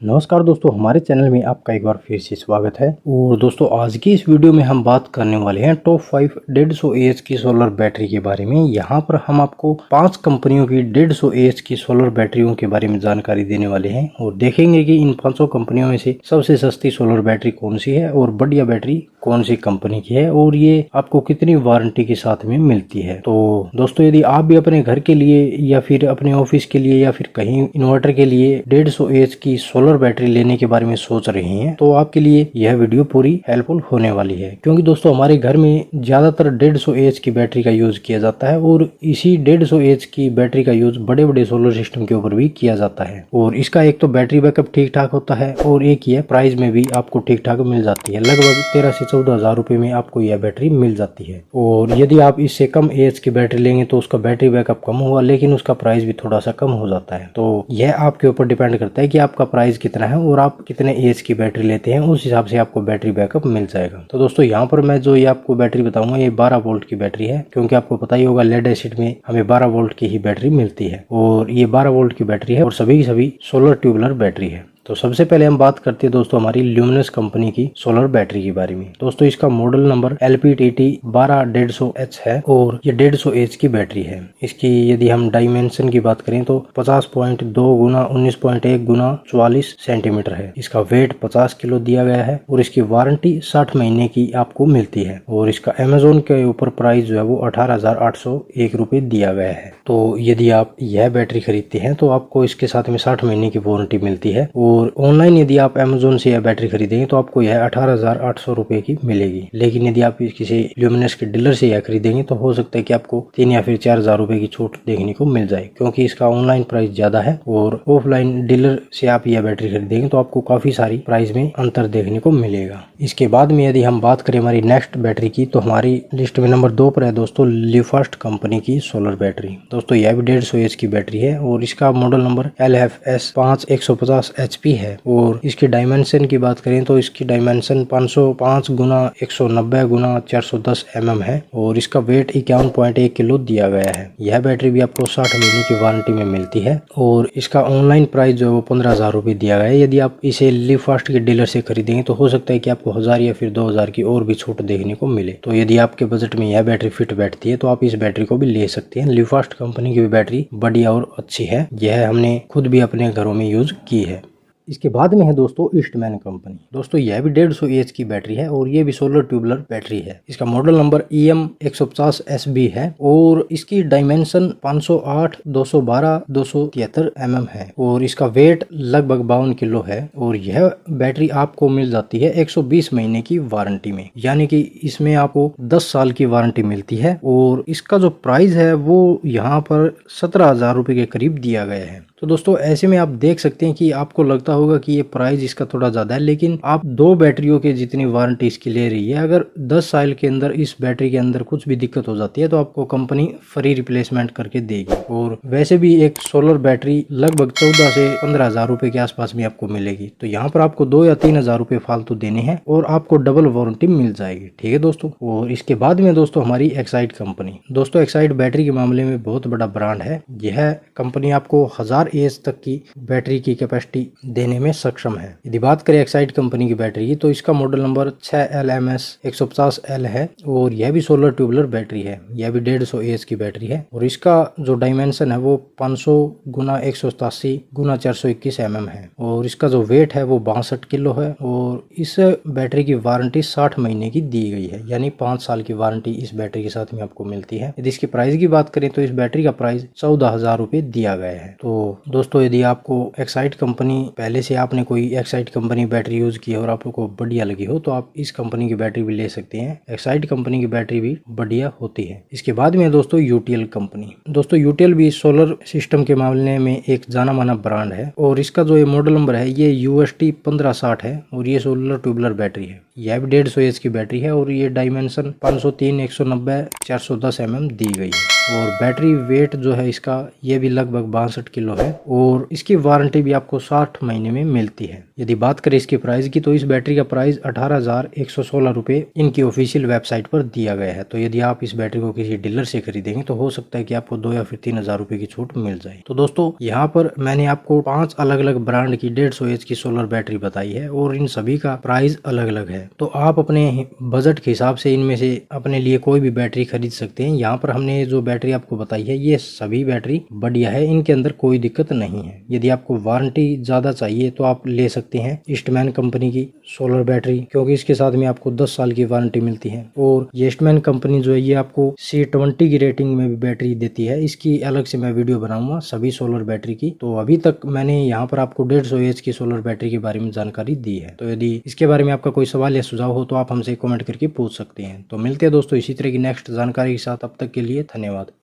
नमस्कार दोस्तों, हमारे चैनल में आपका एक बार फिर से स्वागत है। और दोस्तों आज की इस वीडियो में हम बात करने वाले हैं टॉप 5 150 AH की सोलर बैटरी के बारे में। यहाँ पर हम आपको 5 कंपनियों की 150 AH की सोलर बैटरियों के बारे में जानकारी देने वाले हैं और देखेंगे कि इन 500 कंपनियों में से सबसे सस्ती सोलर बैटरी कौन सी है और बढ़िया बैटरी कौन सी कंपनी की है और ये आपको कितनी वारंटी के साथ में मिलती है। तो दोस्तों यदि आप भी अपने घर के लिए या फिर अपने ऑफिस के लिए या फिर कहीं इन्वर्टर के लिए 150 AH की सोलर बैटरी लेने के बारे में सोच रहे हैं तो आपके लिए यह वीडियो पूरी हेल्पफुल होने वाली है, क्योंकि दोस्तों हमारे घर में ज्यादातर 150 AH की बैटरी का यूज किया जाता है और इसी 150 AH की बैटरी का यूज बड़े बड़े सोलर सिस्टम के ऊपर भी किया जाता है। और इसका एक तो बैटरी बैकअप ठीक ठाक होता है और एक ये प्राइस में भी आपको ठीक ठाक मिल जाती है। लगभग 13 से 14 हजार रुपए में आपको यह बैटरी मिल जाती है। और यदि आप इससे कम AH की बैटरी लेंगे तो उसका बैटरी बैकअप कम होगा, लेकिन उसका प्राइस भी थोड़ा सा कम हो जाता है। तो यह आपके ऊपर डिपेंड करता है कि आपका प्राइस कितना है और आप कितने AH की बैटरी लेते हैं, उस हिसाब से आपको बैटरी बैकअप मिल जाएगा। तो दोस्तों यहाँ पर मैं जो ये आपको बैटरी बताऊंगा ये 12 वोल्ट की बैटरी है, क्योंकि आपको पता ही होगा लेड एसिड में हमें 12 वोल्ट की ही बैटरी मिलती है और ये 12 वोल्ट की बैटरी है और सभी सोलर ट्यूबुलर बैटरी है। तो सबसे पहले हम बात करते हैं दोस्तों हमारी ल्यूमिनस कंपनी की सोलर बैटरी के बारे में। दोस्तों इसका मॉडल नंबर LPTT 12100H है और ये 150 AH की बैटरी है। इसकी यदि हम डायमेंशन की बात करें तो 50.2 गुना 19.1 गुना 44 सेंटीमीटर है। इसका वेट 50 किलो दिया गया है और इसकी वारंटी 60 महीने की आपको मिलती है। और इसका अमेजोन के ऊपर प्राइस जो है वो 18,801 रुपए दिया गया है। तो यदि आप यह बैटरी खरीदते हैं तो आपको इसके साथ में 60 महीने की वारंटी मिलती है। और ऑनलाइन यदि आप अमेजोन से यह बैटरी खरीदेंगे तो आपको यह 18,800 रुपए की मिलेगी। लेकिन यदि आप किसी ल्यूमिनस के डीलर से यह खरीदेंगे तो हो सकता है कि आपको 3 या फिर 4,000 रुपए की छूट देखने को मिल जाए, क्योंकि इसका ऑनलाइन प्राइस ज्यादा है और ऑफलाइन डीलर से आप यह बैटरी खरीदेंगे तो आपको काफी सारी प्राइस में अंतर देखने को मिलेगा। इसके बाद में यदि हम बात करें हमारी नेक्स्ट बैटरी की, तो हमारी लिस्ट में नंबर 2 पर है दोस्तों लिफास्ट कंपनी की सोलर बैटरी। दोस्तों यह भी 150 AH की बैटरी है और इसका मॉडल नंबर LFS 5150 HP है। और इसकी डायमेंशन की बात करें तो इसकी डायमेंशन 505 गुना 190 गुना 410 mm है और इसका वेट 51.1 किलो दिया गया है। यह बैटरी भी आपको 60 महीने की वारंटी में मिलती है और इसका ऑनलाइन प्राइस जो है वो 15,000 रुपए दिया गया है। यदि आप इसे लिफास्ट के डीलर से खरीदेंगे तो हो सकता है कि आपको 1000 या फिर 2000 की और भी छूट देखने को मिले। तो यदि आपके बजट में यह बैटरी फिट बैठती है तो आप इस बैटरी को भी ले सकते हैं। लिफास्ट कंपनी की भी बैटरी बढ़िया और अच्छी है, यह हमने खुद भी अपने घरों में यूज की है। इसके बाद में है दोस्तों ईस्टमैन कंपनी। दोस्तों यह भी 150 AH की बैटरी है और ये भी सोलर ट्यूबुलर बैटरी है। इसका मॉडल नंबर EM 150SB है और इसकी डायमेंशन 508 212 273 mm है और इसका वेट लगभग 52 किलो है। और यह बैटरी आपको मिल जाती है 120 महीने की वारंटी में, यानी कि इसमें आपको 10 साल की वारंटी मिलती है। और इसका जो प्राइस है वो यहाँ पर 17,000 रुपए के करीब दिया गया है। तो दोस्तों ऐसे में आप देख सकते हैं कि आपको लगता होगा कि ये प्राइस इसका थोड़ा ज्यादा है, लेकिन आप 2 बैटरियों के जितनी वारंटी इसकी ले रही है। अगर 10 साल के अंदर इस बैटरी के अंदर कुछ भी दिक्कत हो जाती है तो आपको कंपनी फ्री रिप्लेसमेंट करके देगी। और वैसे भी एक सोलर बैटरी लगभग 14 से 15,000 रुपए के आसपास में आपको मिलेगी। तो यहाँ पर आपको 2 या 3,000 रुपए फालतू देने हैं और आपको डबल वारंटी मिल जाएगी। ठीक है दोस्तों। और इसके बाद में दोस्तों हमारी एक्साइड कंपनी। दोस्तों एक्साइड बैटरी के मामले में बहुत बड़ा ब्रांड है। यह कंपनी आपको 1000 AH तक की बैटरी की कैपेसिटी देने में सक्षम है। यदि बात करें एक्साइड कंपनी की बैटरी की तो इसका मॉडल नंबर 6LMS 150L है और यह भी सोलर ट्यूबुलर बैटरी है। यह भी 150 AH की बैटरी है और इसका जो डायमेंशन है वो 500 गुना 187 गुना 421 mm है और इसका जो वेट है वो 62 किलो है। और इस बैटरी की वारंटी 60 महीने की दी गई है, यानी 5 साल की वारंटी इस बैटरी के साथ में आपको मिलती है। यदि इसकी प्राइस की बात करें तो इस बैटरी का प्राइस 14,000 रुपए दिया गया है। तो दोस्तों यदि आपको एक्साइड कंपनी पहले से आपने कोई एक्साइड कंपनी बैटरी यूज की है और आपको बढ़िया लगी हो तो आप इस कंपनी की बैटरी भी ले सकते हैं। एक्साइड कंपनी की बैटरी भी बढ़िया होती है। इसके बाद में दोस्तों UTL कंपनी। दोस्तों UTL भी सोलर सिस्टम के मामले में एक जाना माना ब्रांड है और इसका जो ये मॉडल नंबर है ये UST 1560 है और ये सोलर ट्यूबुलर बैटरी है। यह भी 150 AH की बैटरी है और ये डायमेंशन 503 190 410 mm दी गई है। और बैटरी वेट जो है इसका ये भी लगभग 62 किलो है और इसकी वारंटी भी आपको 60 महीने में मिलती है। यदि बात करें इसके प्राइस की तो इस बैटरी का प्राइस 18,116 रुपए इनकी ऑफिशियल वेबसाइट पर दिया गया है। तो यदि आप इस बैटरी को किसी डीलर से खरीदेंगे तो हो सकता है कि आपको 2 या फिर 3,000 रुपए की छूट मिल जाए। तो दोस्तों यहाँ पर मैंने आपको 5 अलग अलग ब्रांड की 150 एच की सोलर बैटरी बताई है और इन सभी का प्राइस अलग अलग है। तो आप अपने बजट के हिसाब से इनमें से अपने लिए कोई भी बैटरी खरीद सकते हैं। यहाँ पर हमने जो बैटरी आपको बताई है ये सभी बैटरी बढ़िया है, इनके अंदर कोई दिक्कत नहीं है। यदि आपको वारंटी ज्यादा चाहिए तो आप ले सकते हैं ईस्टमैन कंपनी की सोलर बैटरी, क्योंकि इसके साथ में आपको 10 साल की वारंटी मिलती है। और ये ईस्टमैन कंपनी जो है ये आपको C20 की रेटिंग में भी बैटरी देती है। इसकी अलग से मैं वीडियो बनाऊंगा सभी सोलर बैटरी की। तो अभी तक मैंने यहाँ पर आपको 150 एच की सोलर बैटरी के बारे में जानकारी दी है। तो यदि इसके बारे में आपका कोई सवाल या सुझाव हो तो आप हमसे कमेंट करके पूछ सकते हैं। तो मिलते हैं दोस्तों इसी तरह की नेक्स्ट जानकारी के साथ, तब तक के लिए धन्यवाद।